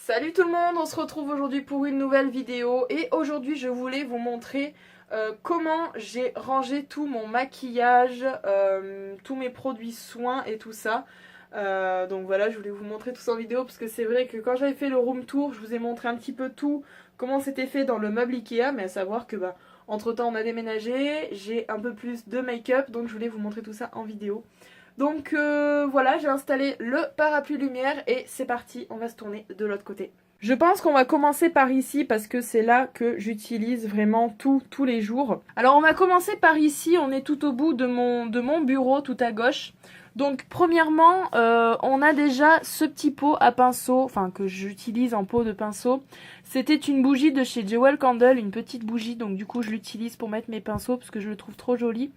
Salut tout le monde, on se retrouve aujourd'hui pour une nouvelle vidéo et aujourd'hui je voulais vous montrer comment j'ai rangé tout mon maquillage, tous mes produits soins et tout ça. Donc voilà, je voulais vous montrer tout ça en vidéo parce que c'est vrai que quand j'avais fait le room tour, je vous ai montré un petit peu tout, comment c'était fait dans le meuble Ikea, mais à savoir que entre temps on a déménagé, j'ai un peu plus de make-up, donc je voulais vous montrer tout ça en vidéo. Donc voilà, j'ai installé le parapluie lumière et c'est parti, on va se tourner de l'autre côté. Je pense qu'on va commencer par ici parce que c'est là que j'utilise vraiment tous les jours. Alors on va commencer par ici, on est tout au bout de mon bureau, tout à gauche. Donc premièrement, on a déjà ce petit pot à pinceau, enfin que j'utilise en pot de pinceau. C'était une bougie de chez Jewel Candle, une petite bougie, donc du coup je l'utilise pour mettre mes pinceaux parce que je le trouve trop joli.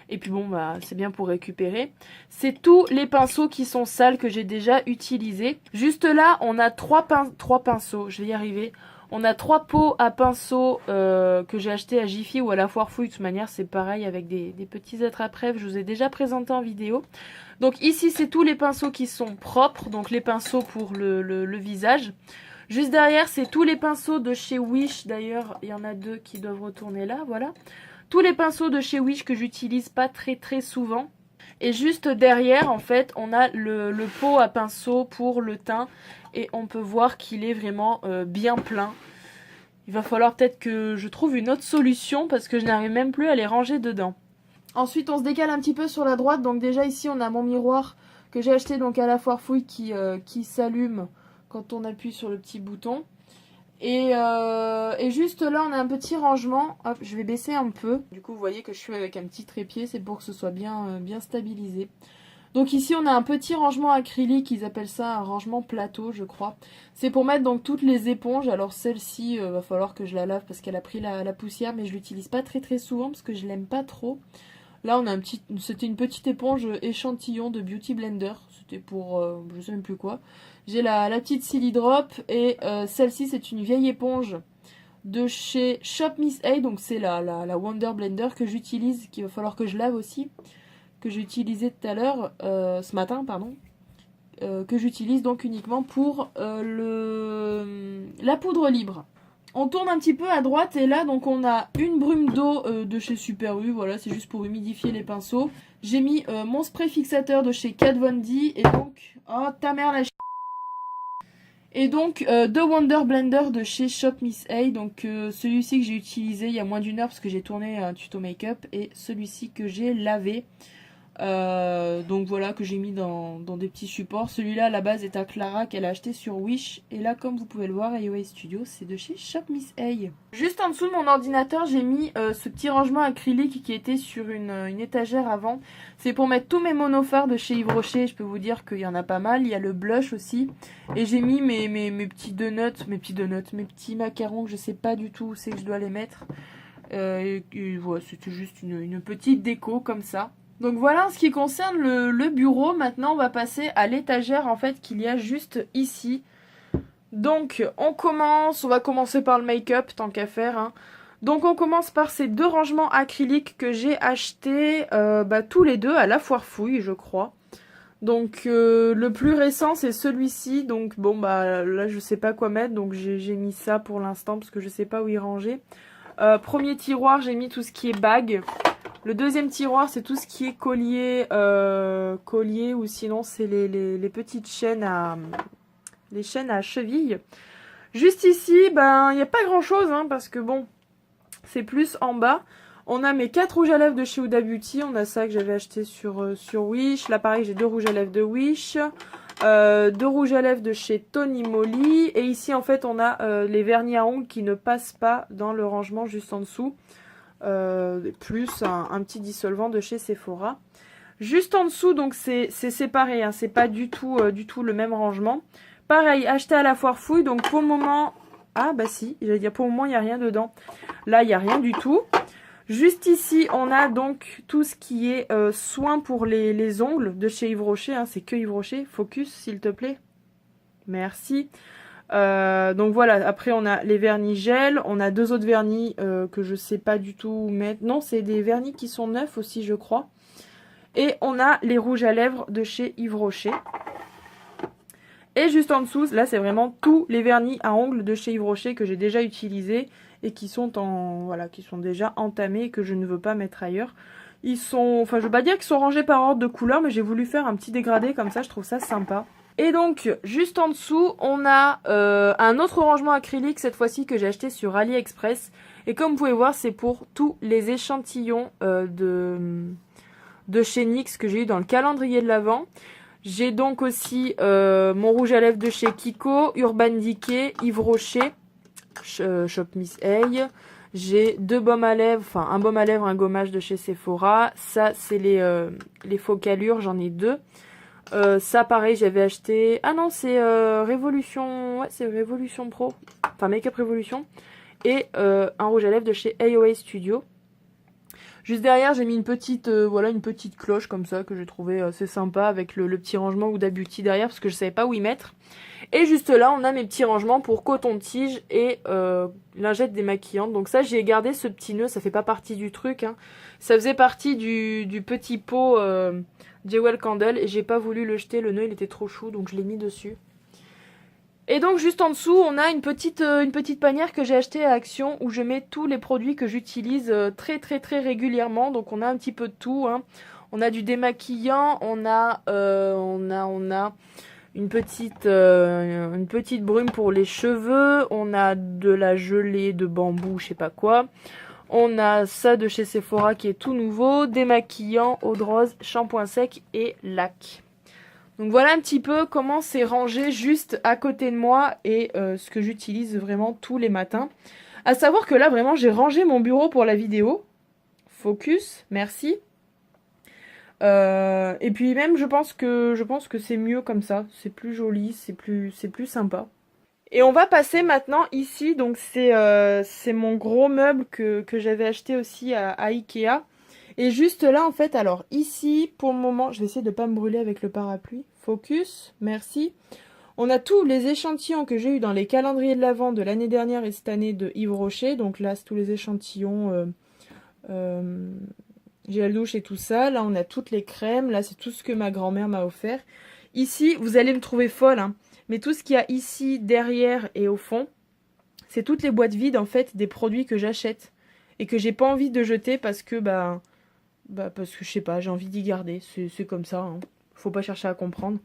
Et puis bon, c'est bien pour récupérer. C'est tous les pinceaux qui sont sales que j'ai déjà utilisés. Juste là, on a trois pinceaux, je vais y arriver. On a 3 pots à pinceaux que j'ai acheté à Jiffy ou à la Foire Fouille. De toute manière, c'est pareil avec des petits attrape-rêves. Je vous ai déjà présenté en vidéo. Donc ici, c'est tous les pinceaux qui sont propres. Donc les pinceaux pour le visage. Juste derrière, c'est tous les pinceaux de chez Wish. D'ailleurs, il y en a 2 qui doivent retourner là, voilà. Tous les pinceaux de chez Wish que j'utilise pas très souvent. Et juste derrière, en fait, on a le pot à pinceau pour le teint. Et on peut voir qu'il est vraiment bien plein. Il va falloir peut-être que je trouve une autre solution parce que je n'arrive même plus à les ranger dedans. Ensuite, on se décale un petit peu sur la droite. Donc déjà ici, on a mon miroir que j'ai acheté donc à la Foire Fouille qui s'allume quand on appuie sur le petit bouton. Et juste là, on a un petit rangement. Hop, je vais baisser un peu. Du coup, vous voyez que je suis avec un petit trépied. C'est pour que ce soit bien stabilisé. Donc ici, on a un petit rangement acrylique. Ils appellent ça un rangement plateau, je crois. C'est pour mettre donc toutes les éponges. Alors celle-ci, va falloir que je la lave parce qu'elle a pris la poussière. Mais je l'utilise pas très souvent parce que je l'aime pas trop. Là, on a c'était une petite éponge échantillon de Beauty Blender. C'était pour, je sais même plus quoi. J'ai la petite Silly Drop et celle-ci, c'est une vieille éponge de chez Shop Miss A. Donc c'est la Wonder Blender que j'utilise, qu'il va falloir que je lave aussi. Que j'ai utilisé tout à l'heure, ce matin, pardon. Que j'utilise donc uniquement pour la poudre libre. On tourne un petit peu à droite et là donc on a une brume d'eau de chez Super U, voilà, c'est juste pour humidifier les pinceaux. J'ai mis mon spray fixateur de chez Kat Von D et donc, oh ta mère la et donc deux Wonder Blender de chez Shop Miss A, donc celui-ci que j'ai utilisé il y a moins d'1 heure parce que j'ai tourné un tuto make-up et celui-ci que j'ai lavé. Donc voilà, que j'ai mis dans des petits supports. Celui-là à la base est à Clara qu'elle a acheté sur Wish. Et là, comme vous pouvez le voir, iOS Studio, c'est de chez Shop Miss A. Juste en dessous de mon ordinateur, j'ai mis ce petit rangement acrylique qui était sur une étagère avant. C'est pour mettre tous mes monofards de chez Yves Rocher. Je peux vous dire qu'il y en a pas mal. Il y a le blush aussi. Et j'ai mis mes petits donuts, mes petits macarons que je sais pas du tout où c'est que je dois les mettre. Et voilà, c'était juste une petite déco comme ça. Donc voilà en ce qui concerne le bureau. Maintenant on va passer à l'étagère en fait qu'il y a juste ici. Donc on va commencer par le make-up tant qu'à faire. Hein. Donc on commence par ces 2 rangements acryliques que j'ai achetés tous les 2 à la Foire Fouille je crois. Donc le plus récent c'est celui-ci. Donc bon là je sais pas quoi mettre donc j'ai mis ça pour l'instant parce que je sais pas où y ranger. Premier tiroir j'ai mis tout ce qui est bague. Le deuxième tiroir, c'est tout ce qui est collier ou sinon c'est les petites chaînes les chaînes à cheville. Juste ici, il n'y a pas grand chose parce que bon, c'est plus en bas. On a mes 4 rouges à lèvres de chez Huda Beauty. On a ça que j'avais acheté sur Wish. Là pareil, j'ai 2 rouges à lèvres de Wish. 2 rouges à lèvres de chez Tony Moly. Et ici en fait on a les vernis à ongles qui ne passent pas dans le rangement juste en dessous. Plus un petit dissolvant de chez Sephora. Juste en dessous, donc c'est séparé, c'est pas du tout le même rangement. Pareil, acheté à la Foire Fouille, donc pour le moment... Ah bah si, j'allais dire pour le moment il n'y a rien dedans. Là il n'y a rien du tout. Juste ici, on a donc tout ce qui est soin pour les ongles de chez Yves Rocher, c'est que Yves Rocher. Focus s'il te plaît. Merci. Donc voilà, après on a les vernis gel, on a 2 autres vernis que je sais pas du tout où mettre. Non, c'est des vernis qui sont neufs aussi je crois. Et on a les rouges à lèvres de chez Yves Rocher. Et juste en dessous, là c'est vraiment tous les vernis à ongles de chez Yves Rocher que j'ai déjà utilisés et qui sont qui sont déjà entamés et que je ne veux pas mettre ailleurs. Ils sont, enfin je veux pas dire qu'ils sont rangés par ordre de couleur, mais j'ai voulu faire un petit dégradé comme ça, je trouve ça sympa. Et donc, juste en dessous, on a un autre rangement acrylique, cette fois-ci que j'ai acheté sur AliExpress. Et comme vous pouvez voir, c'est pour tous les échantillons de chez NYX que j'ai eu dans le calendrier de l'Avent. J'ai donc aussi mon rouge à lèvres de chez Kiko, Urban Decay, Yves Rocher, Shop Miss A. J'ai deux baumes à lèvres, enfin un baume à lèvres, un gommage de chez Sephora. Ça, c'est les focalures, j'en ai deux. Ça, pareil, j'avais acheté... Ah non, c'est Révolution... Ouais, c'est Révolution Pro. Enfin, Make Up Révolution. Et un rouge à lèvres de chez AOA Studio. Juste derrière, j'ai mis une petite cloche comme ça que j'ai trouvé assez sympa avec le petit rangement Huda Beauty derrière parce que je savais pas où y mettre. Et juste là, on a mes petits rangements pour coton-tige et lingette démaquillante. Donc ça, j'ai gardé ce petit nœud, ça fait pas partie du truc. Hein. Ça faisait partie du petit pot Jewel Candle et j'ai pas voulu le jeter. Le nœud, il était trop chou, donc je l'ai mis dessus. Et donc juste en dessous, on a une petite panière que j'ai achetée à Action où je mets tous les produits que j'utilise très régulièrement. Donc on a un petit peu de tout. Hein. On a du démaquillant, on a une petite brume pour les cheveux, on a de la gelée de bambou, je sais pas quoi. On a ça de chez Sephora qui est tout nouveau, démaquillant, eau de rose, shampoing sec et lac. Donc voilà un petit peu comment c'est rangé juste à côté de moi et ce que j'utilise vraiment tous les matins. À savoir que là vraiment j'ai rangé mon bureau pour la vidéo. Focus, merci. Et puis même je pense que c'est mieux comme ça. C'est plus joli, c'est plus sympa. Et on va passer maintenant ici. Donc c'est mon gros meuble que j'avais acheté aussi à Ikea. Et juste là, en fait, alors ici, pour le moment, je vais essayer de ne pas me brûler avec le parapluie. Focus, merci. On a tous les échantillons que j'ai eu dans les calendriers de l'Avent de l'année dernière et cette année de Yves Rocher. Donc là, c'est tous les échantillons gel douche et tout ça. Là, on a toutes les crèmes. Là, c'est tout ce que ma grand-mère m'a offert. Ici, vous allez me trouver folle, hein, mais tout ce qu'il y a ici, derrière et au fond, c'est toutes les boîtes vides, en fait, des produits que j'achète et que j'ai pas envie de jeter parce que, parce que je sais pas, j'ai envie d'y garder, c'est comme ça, hein. Faut pas chercher à comprendre.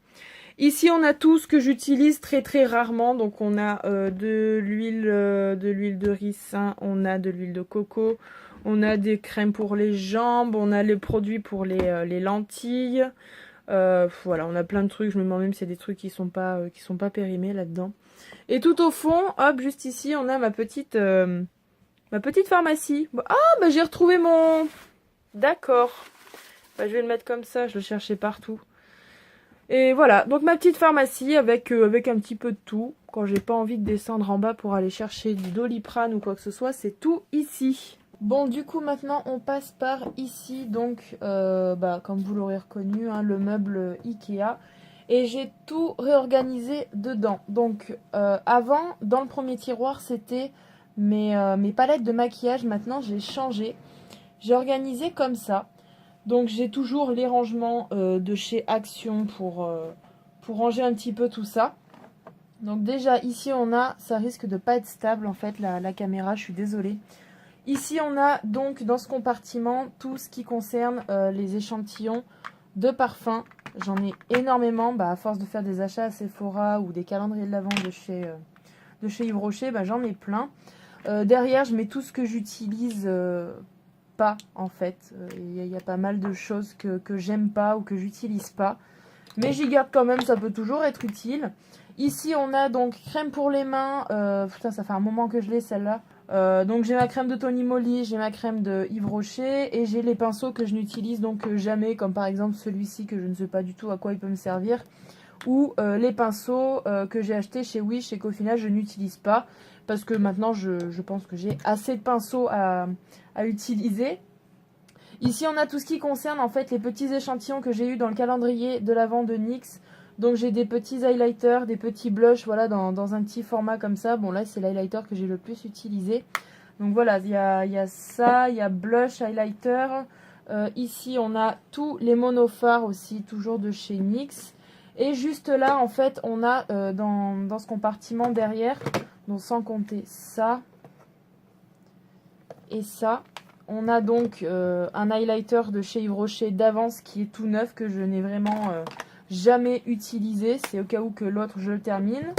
Ici on a tout ce que j'utilise très rarement, donc on a de l'huile de ricin, on a de l'huile de coco, on a des crèmes pour les jambes, on a les produits pour les lentilles, voilà, on a plein de trucs, je me demande même si c'est des trucs qui sont pas périmés là-dedans. Et tout au fond, hop, juste ici, on a ma petite pharmacie. J'ai retrouvé mon... D'accord. Je vais le mettre comme ça, je le cherchais partout. Et voilà, donc ma petite pharmacie avec un petit peu de tout. Quand j'ai pas envie de descendre en bas pour aller chercher du Doliprane ou quoi que ce soit, c'est tout ici. Bon, du coup, maintenant, on passe par ici. Donc, comme vous l'aurez reconnu, hein, le meuble Ikea. Et j'ai tout réorganisé dedans. Donc, avant, dans le premier tiroir, c'était mes palettes de maquillage. Maintenant, j'ai changé. J'ai organisé comme ça. Donc j'ai toujours les rangements de chez Action pour ranger un petit peu tout ça. Donc déjà ici on a, ça risque de pas être stable en fait la caméra, je suis désolée. Ici on a donc dans ce compartiment tout ce qui concerne les échantillons de parfums. J'en ai énormément, à force de faire des achats à Sephora ou des calendriers de l'Avent de chez Yves Rocher, j'en ai plein. Derrière je mets tout ce que j'utilise pas en fait. Il y a pas mal de choses que j'aime pas ou que j'utilise pas. Mais j'y garde quand même, ça peut toujours être utile. Ici on a donc crème pour les mains. Putain ça fait un moment que je l'ai celle-là. Donc j'ai ma crème de Tony Moly, j'ai ma crème de Yves Rocher et j'ai les pinceaux que je n'utilise donc jamais, comme par exemple celui-ci que je ne sais pas du tout à quoi il peut me servir, ou les pinceaux que j'ai achetés chez Wish et qu'au final je n'utilise pas parce que maintenant je pense que j'ai assez de pinceaux à utiliser. Ici on a tout ce qui concerne en fait les petits échantillons que j'ai eu dans le calendrier de l'Avent de NYX. Donc j'ai des petits highlighters, des petits blushs, voilà, dans un petit format comme ça. Bon là c'est l'highlighter que j'ai le plus utilisé. Donc voilà, il y a ça, il y a blush, highlighter. Ici on a tous les monophares aussi, toujours de chez NYX. Et juste là, en fait, on a dans ce compartiment derrière, donc sans compter ça et ça, on a donc un highlighter de chez Yves Rocher d'avance qui est tout neuf, que je n'ai vraiment jamais utilisé. C'est au cas où que l'autre, je le termine.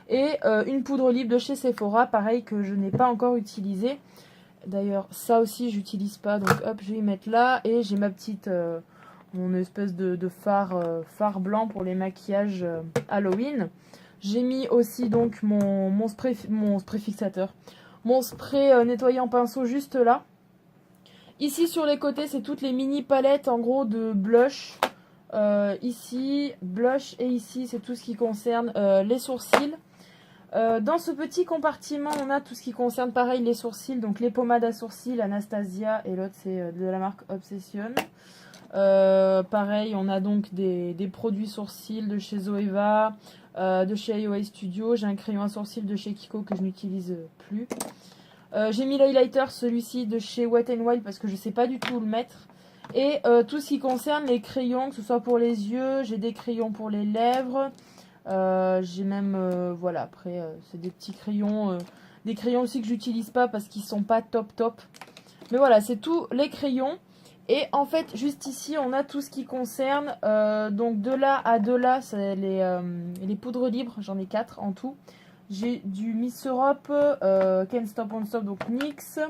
Et une poudre libre de chez Sephora, pareil, que je n'ai pas encore utilisé. D'ailleurs, ça aussi, j'utilise pas. Donc, hop, je vais y mettre là. Et j'ai ma petite... mon espèce de fard blanc pour les maquillages Halloween. J'ai mis aussi donc mon spray fixateur. Mon spray nettoyant pinceau juste là. Ici sur les côtés, c'est toutes les mini palettes en gros de blush. Ici, blush, et ici, c'est tout ce qui concerne les sourcils. Dans ce petit compartiment, on a tout ce qui concerne pareil les sourcils. Donc les pommades à sourcils Anastasia, et l'autre c'est de la marque Obsession. Pareil, on a donc des produits sourcils de chez Zoeva, de chez AOA Studio. J'ai un crayon à sourcils de chez Kiko que je n'utilise plus. J'ai mis l'highlighter, celui-ci de chez Wet n Wild, parce que je ne sais pas du tout où le mettre. Et tout ce qui concerne les crayons, que ce soit pour les yeux, j'ai des crayons pour les lèvres. J'ai même, voilà, après, c'est des petits crayons. Des crayons aussi que j'utilise pas parce qu'ils sont pas top. Mais voilà, c'est tous les crayons. Et en fait, juste ici, on a tout ce qui concerne, donc de là à de là, c'est les poudres libres, j'en ai 4 en tout. J'ai du Miss Europe, Can't Stop On Stop, donc NYX,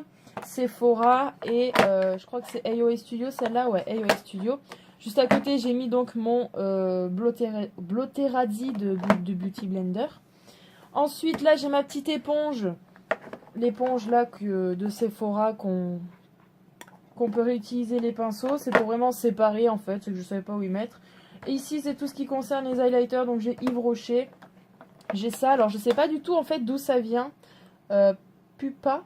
Sephora, et je crois que c'est AOA Studio, celle-là, ouais, AOA Studio. Juste à côté, j'ai mis donc mon Blotterazzi de Beauty Blender. Ensuite, là, j'ai ma petite éponge, l'éponge là de Sephora qu'on peut réutiliser les pinceaux. C'est pour vraiment séparer en fait, c'est que je ne savais pas où y mettre. Et ici c'est tout ce qui concerne les highlighters, donc j'ai Yves Rocher. J'ai ça, alors je sais pas du tout en fait d'où ça vient. Pupa.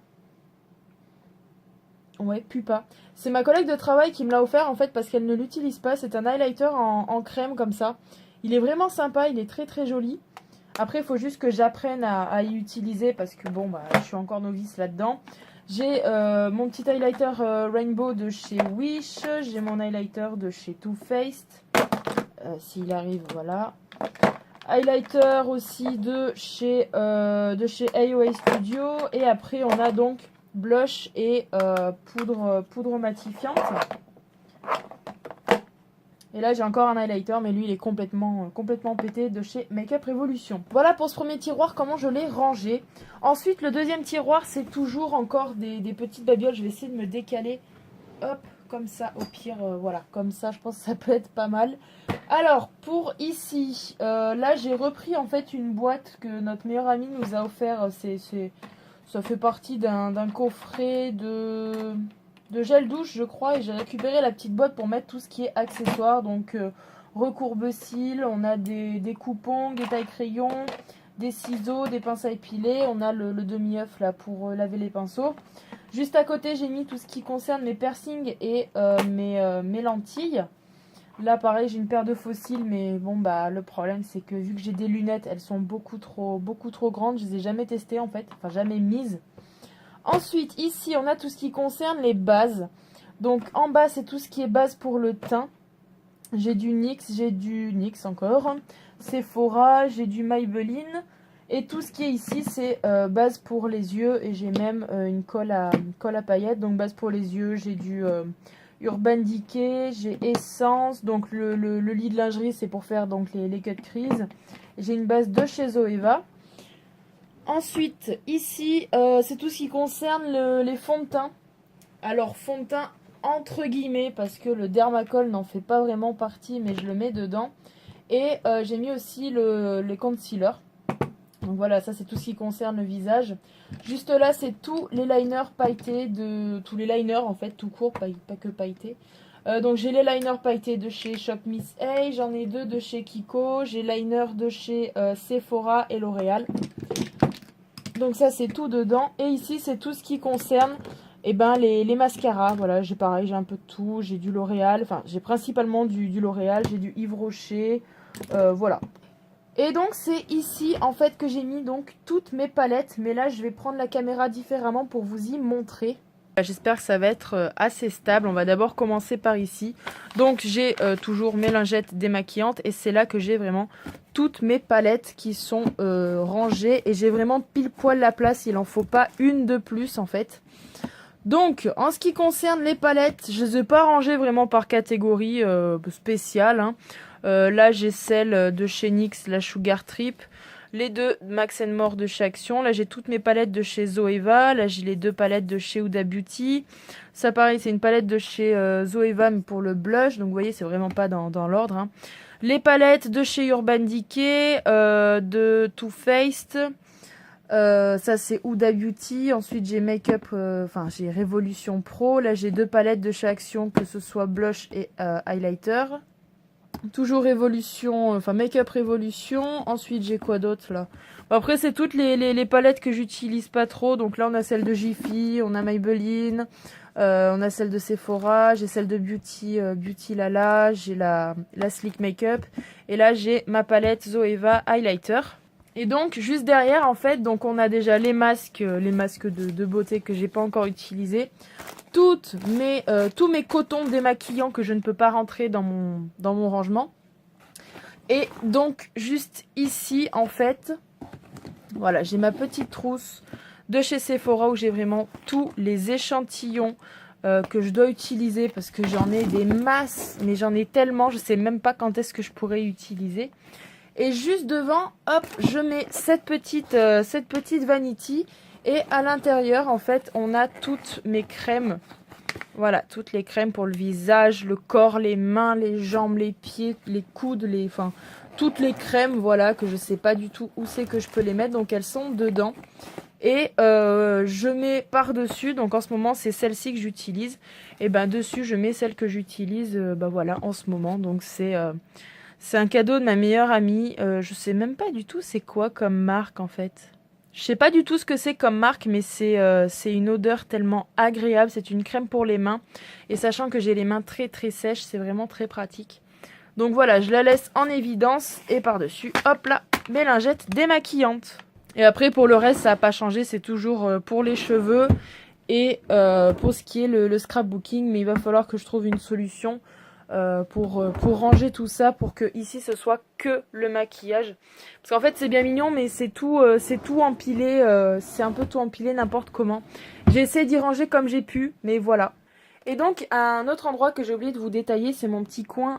Ouais, Pupa. C'est ma collègue de travail qui me l'a offert en fait parce qu'elle ne l'utilise pas. C'est un highlighter en crème comme ça. Il est vraiment sympa, il est très joli. Après il faut juste que j'apprenne à y utiliser parce que bon bah je suis encore novice là-dedans. J'ai mon petit highlighter Rainbow de chez Wish. J'ai mon highlighter de chez Too Faced. S'il arrive, voilà. Highlighter aussi de chez AOA Studio. Et après, on a donc blush et poudre matifiante. Et là, j'ai encore un highlighter, mais lui, il est complètement pété de chez Makeup Revolution. Voilà pour ce premier tiroir, comment je l'ai rangé. Ensuite, le deuxième tiroir, c'est toujours encore des petites babioles. Je vais essayer de me décaler, hop, comme ça, au pire, voilà, comme ça, je pense que ça peut être pas mal. Alors, pour ici, là, j'ai repris en fait une boîte que notre meilleure amie nous a offert. Ça fait partie d'un coffret de gel douche, je crois, et j'ai récupéré la petite boîte pour mettre tout ce qui est accessoires. Donc recourbe-cils, on a des coupons, des tailles-crayons, des ciseaux, des pinces à épiler, on a le demi-œuf là pour laver les pinceaux. Juste à côté, j'ai mis tout ce qui concerne mes piercings et mes lentilles. Là pareil, j'ai une paire de faux cils, mais bon bah le problème c'est que vu que j'ai des lunettes, elles sont beaucoup trop grandes, je les ai jamais testées en fait, enfin jamais mises. Ensuite, ici, on a tout ce qui concerne les bases. Donc, en bas, c'est tout ce qui est base pour le teint. J'ai du NYX encore. Sephora, j'ai du Maybelline. Et tout ce qui est ici, c'est base pour les yeux. Et j'ai même une colle à paillettes. Donc, base pour les yeux, j'ai du Urban Decay, j'ai Essence. Donc, le lit de lingerie, c'est pour faire donc les cut crease. J'ai une base de chez Zoeva. Ensuite, ici, c'est tout ce qui concerne les fonds de teint. Alors, fond de teint entre guillemets, parce que le Dermacol n'en fait pas vraiment partie, mais je le mets dedans. Et j'ai mis aussi les concealers. Donc voilà, ça c'est tout ce qui concerne le visage. Juste là, c'est tous les liners pailletés, tous les liners en fait, tout court, pas que pailletés. Donc j'ai les liners pailletés de chez Shop Miss A, j'en ai 2 de chez Kiko, j'ai liner de chez Sephora et L'Oréal. Donc ça c'est tout dedans. Et ici c'est tout ce qui concerne les mascaras. Voilà, j'ai pareil, j'ai un peu de tout. J'ai du L'Oréal, enfin j'ai principalement du L'Oréal, j'ai du Yves Rocher, voilà. Et donc c'est ici en fait que j'ai mis donc toutes mes palettes. Mais là je vais prendre la caméra différemment pour vous y montrer. J'espère que ça va être assez stable. On va d'abord commencer par ici. Donc j'ai toujours mes lingettes démaquillantes et c'est là que j'ai vraiment toutes mes palettes qui sont rangées. Et j'ai vraiment pile poil la place, il en faut pas une de plus en fait. Donc en ce qui concerne les palettes, je ne les ai pas rangées vraiment par catégorie spéciale. Hein. Là j'ai celle de chez NYX, la Sugar Trip. Les deux Max More de chez Action. Là, j'ai toutes mes palettes de chez Zoeva. Là, j'ai les deux palettes de chez Huda Beauty. Ça, pareil, c'est une palette de chez Zoeva, mais pour le blush. Donc, vous voyez, c'est vraiment pas dans l'ordre. Hein. Les palettes de chez Urban Decay, de Too Faced. Ça, c'est Huda Beauty. Ensuite, j'ai Makeup, j'ai Révolution Pro. Là, j'ai deux palettes de chez Action, que ce soit blush et highlighter. Toujours Révolution, Make-up Révolution. Ensuite, j'ai quoi d'autre là? Bon, après, c'est toutes les palettes que j'utilise pas trop. Donc là, on a celle de Jiffy, on a Maybelline, on a celle de Sephora, j'ai celle de Beauty Lala, j'ai la Sleek Makeup. Et là, j'ai ma palette Zoeva Highlighter. Et donc, juste derrière, en fait, donc on a déjà les masques de beauté que j'ai pas encore utilisés. Tous mes cotons démaquillants que je ne peux pas rentrer dans mon rangement. Et donc, juste ici, en fait, voilà, j'ai ma petite trousse de chez Sephora où j'ai vraiment tous les échantillons que je dois utiliser parce que j'en ai des masses, mais j'en ai tellement, je sais même pas quand est-ce que je pourrais utiliser. Et juste devant, hop, je mets cette petite vanity. Et à l'intérieur, en fait, on a toutes mes crèmes. Voilà, toutes les crèmes pour le visage, le corps, les mains, les jambes, les pieds, les coudes, toutes les crèmes, voilà, que je sais pas du tout où c'est que je peux les mettre. Donc, elles sont dedans. Et je mets par-dessus, donc en ce moment, c'est celle-ci que j'utilise. Et ben dessus, je mets celle que j'utilise, voilà, en ce moment. Donc, c'est un cadeau de ma meilleure amie. Je sais même pas du tout c'est quoi comme marque, en fait. Je sais pas du tout ce que c'est comme marque, mais c'est une odeur tellement agréable. C'est une crème pour les mains. Et sachant que j'ai les mains très très sèches, c'est vraiment très pratique. Donc voilà, je la laisse en évidence. Et par-dessus, hop là, mes lingettes démaquillantes. Et après, pour le reste, ça n'a pas changé. C'est toujours pour les cheveux et pour ce qui est le scrapbooking. Mais il va falloir que je trouve une solution pour ranger tout ça, pour que ici ce soit que le maquillage, parce qu'en fait c'est bien mignon mais c'est tout empilé, c'est un peu tout empilé n'importe comment. J'ai essayé d'y ranger comme j'ai pu, mais voilà. Et donc un autre endroit que j'ai oublié de vous détailler, c'est mon petit coin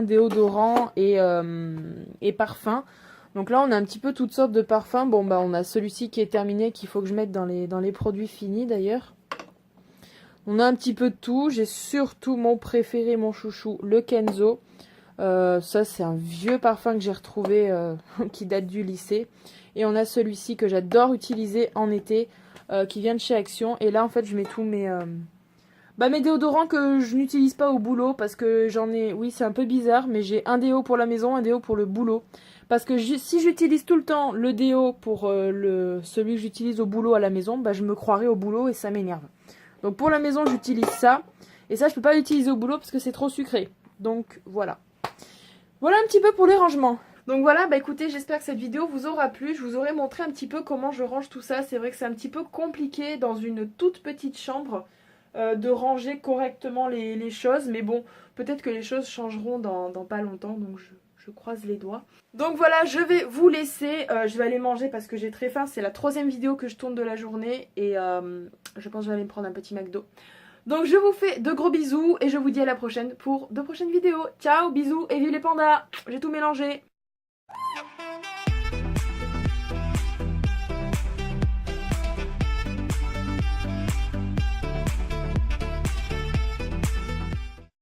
déodorant et parfum. Donc là on a un petit peu toutes sortes de parfums. Bon bah on a celui-ci qui est terminé, qu'il faut que je mette dans les produits finis d'ailleurs. On a un petit peu de tout. J'ai surtout mon préféré, mon chouchou, le Kenzo. Ça, c'est un vieux parfum que j'ai retrouvé qui date du lycée. Et on a celui-ci que j'adore utiliser en été, qui vient de chez Action. Et là, en fait, je mets tous mes déodorants que je n'utilise pas au boulot parce que j'en ai... Oui, c'est un peu bizarre, mais j'ai un déo pour la maison, un déo pour le boulot. Parce que si j'utilise tout le temps le déo pour celui que j'utilise au boulot à la maison, je me croirais au boulot et ça m'énerve. Donc pour la maison, j'utilise ça. Et ça, je peux pas l'utiliser au boulot parce que c'est trop sucré. Donc voilà. Voilà un petit peu pour les rangements. Donc voilà, écoutez, j'espère que cette vidéo vous aura plu. Je vous aurai montré un petit peu comment je range tout ça. C'est vrai que c'est un petit peu compliqué dans une toute petite chambre de ranger correctement les choses. Mais bon, peut-être que les choses changeront dans pas longtemps. Donc je croise les doigts. Donc voilà, je vais vous laisser. Je vais aller manger parce que j'ai très faim. C'est la 3e vidéo que je tourne de la journée. Et je pense que je vais aller me prendre un petit McDo. Donc je vous fais de gros bisous et je vous dis à la prochaine pour de prochaines vidéos. Ciao, bisous et vive les pandas. J'ai tout mélangé.